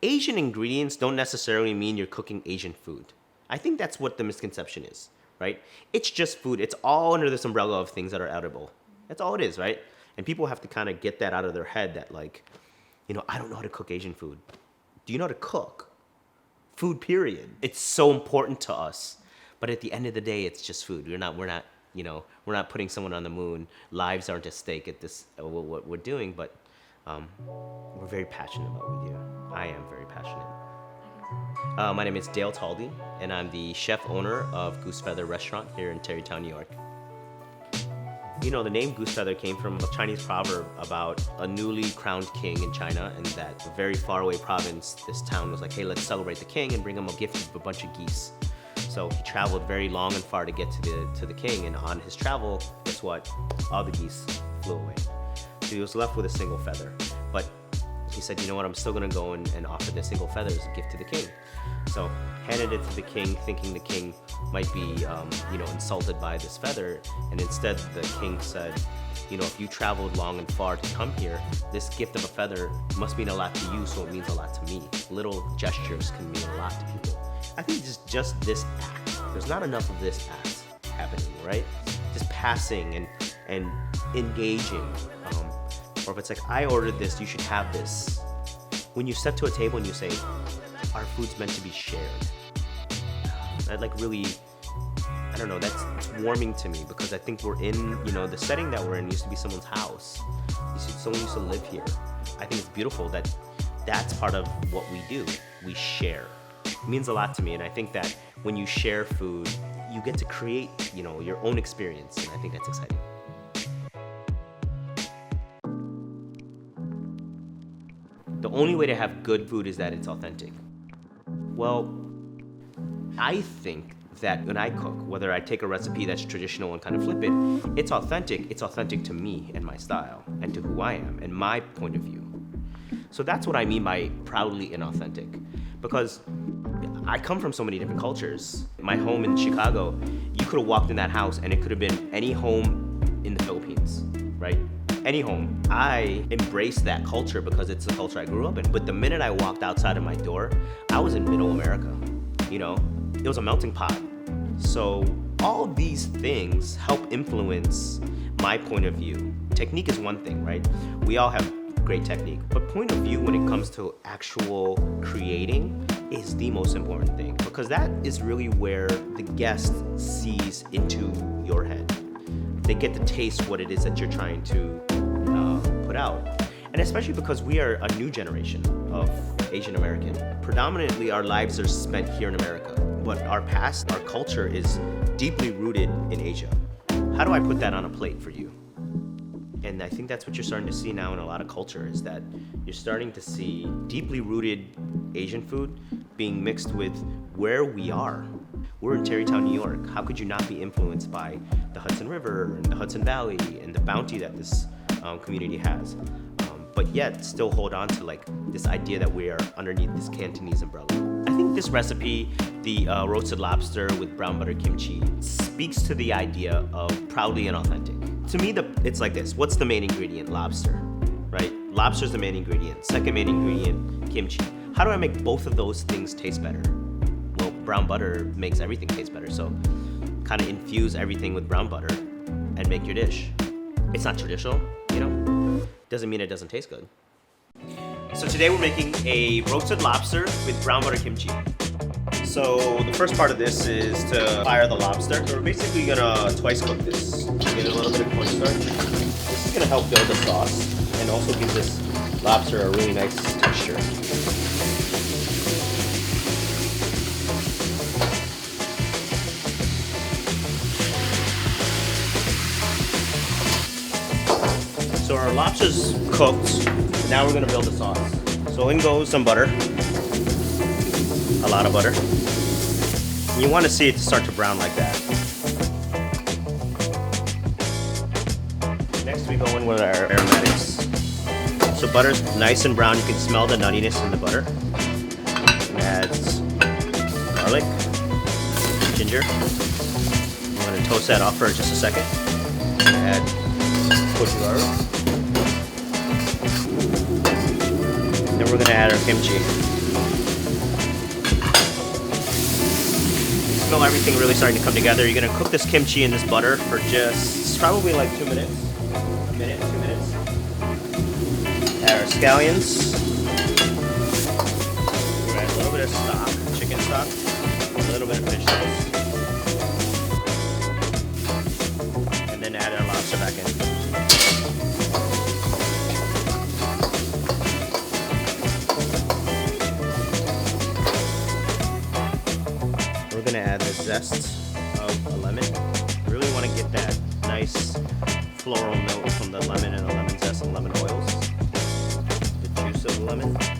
Asian ingredients don't necessarily mean you're cooking Asian food. I think that's what the misconception is, right? It's just food. It's all under this umbrella of things that are edible. That's all it is, right? And people have to kind of get that out of their head that like, I don't know how to cook Asian food. Do you know how to cook? Food, period. It's so important to us. But at the end of the day, it's just food. We're not putting someone on the moon. Lives aren't at stake at this, what we're doing, but we're very passionate about what we do. I am very passionate. My name is Dale Talde, and I'm the chef owner of Goosefeather restaurant here in Tarrytown, New York. The name Goosefeather came from a Chinese proverb about a newly crowned king in China, and that a very faraway province, this town was like, hey, let's celebrate the king and bring him a gift of a bunch of geese. So he traveled very long and far to get to the king, and on his travel, guess what? All the geese flew away. So he was left with a single feather. But he said, you know what, I'm still gonna go and offer this single feather as a gift to the king. So handed it to the king, thinking the king might be, insulted by this feather. And instead the king said, if you traveled long and far to come here, this gift of a feather must mean a lot to you, so it means a lot to me. Little gestures can mean a lot to people. I think it's just this act. There's not enough of this act happening, right? Just passing and engaging. Or if it's like, I ordered this, you should have this. When you step to a table and you say, our food's meant to be shared. That really, I don't know, that's warming to me, because I think we're in, the setting that we're in used to be someone's house. Someone used to live here. I think it's beautiful that that's part of what we do. We share. It means a lot to me, and I think that when you share food, you get to create, your own experience, and I think that's exciting. The only way to have good food is that it's authentic. Well, I think that when I cook, whether I take a recipe that's traditional and kind of flip it, it's authentic to me and my style and to who I am and my point of view. So that's what I mean by proudly inauthentic, because I come from so many different cultures. My home in Chicago, you could have walked in that house and it could have been any home in the Philippines, right? Any home. I embrace that culture because it's the culture I grew up in. But the minute I walked outside of my door, I was in middle America. It was a melting pot. So all of these things help influence my point of view. Technique is one thing, right? We all have great technique, but point of view when it comes to actual creating is the most important thing, because that is really where the guest sees into your head. They get to taste what it is that you're trying to put out. And especially because we are a new generation of Asian American. Predominantly our lives are spent here in America, but our past, our culture is deeply rooted in Asia. How do I put that on a plate for you? And I think that's what you're starting to see now in a lot of culture, is that you're starting to see deeply rooted Asian food being mixed with where we are. We're in Tarrytown, New York. How could you not be influenced by the Hudson River and the Hudson Valley and the bounty that this community has? But yet still hold on to this idea that we are underneath this Cantonese umbrella. I think this recipe, the roasted lobster with brown butter kimchi, speaks to the idea of proudly inauthentic. To me, it's like this. What's the main ingredient? Lobster, right? Lobster's the main ingredient. Second main ingredient, kimchi. How do I make both of those things taste better? Well, brown butter makes everything taste better. So kind of infuse everything with brown butter and make your dish. It's not traditional, Doesn't mean it doesn't taste good. So today we're making a roasted lobster with brown butter kimchi. So the first part of this is to fire the lobster. So we're basically gonna twice cook this. Get a little bit of cornstarch. This is gonna help build the sauce and also give this lobster a really nice texture. So our lobster's cooked. Now we're gonna build the sauce. So in goes some butter. A lot of butter. And you want to see it start to brown like that. Next we go in with our aromatics. So butter's nice and brown. You can smell the nuttiness in the butter. Add garlic, ginger. I'm going to toast that off for just a second. Add gochujang. Then we're going to add our kimchi. smell everything really starting to come together. You're gonna cook this kimchi in this butter for just probably like 2 minutes. A minute, 2 minutes. Add our scallions. We're gonna add a little bit of stock, chicken stock, a little bit of fish sauce. And then add our lobster back in. We're gonna add the zest of a lemon. You really want to get that nice floral note from the lemon and the lemon zest and lemon oils. The juice of the lemon.